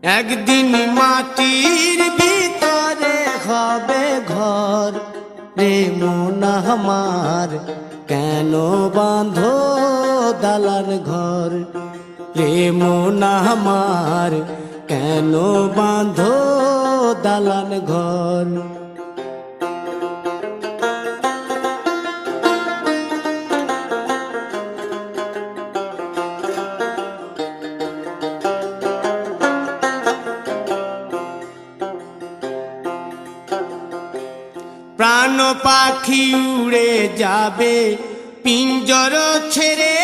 একদিন মাটির ভিতরে হবে ঘর রে মন আমার, কেন বাঁধো দালান ঘর রে মন আমার, কেন বাঁধো দালান ঘর। প্রাণ পাখি উড়ে যাবে পিঞ্জর ছেড়ে,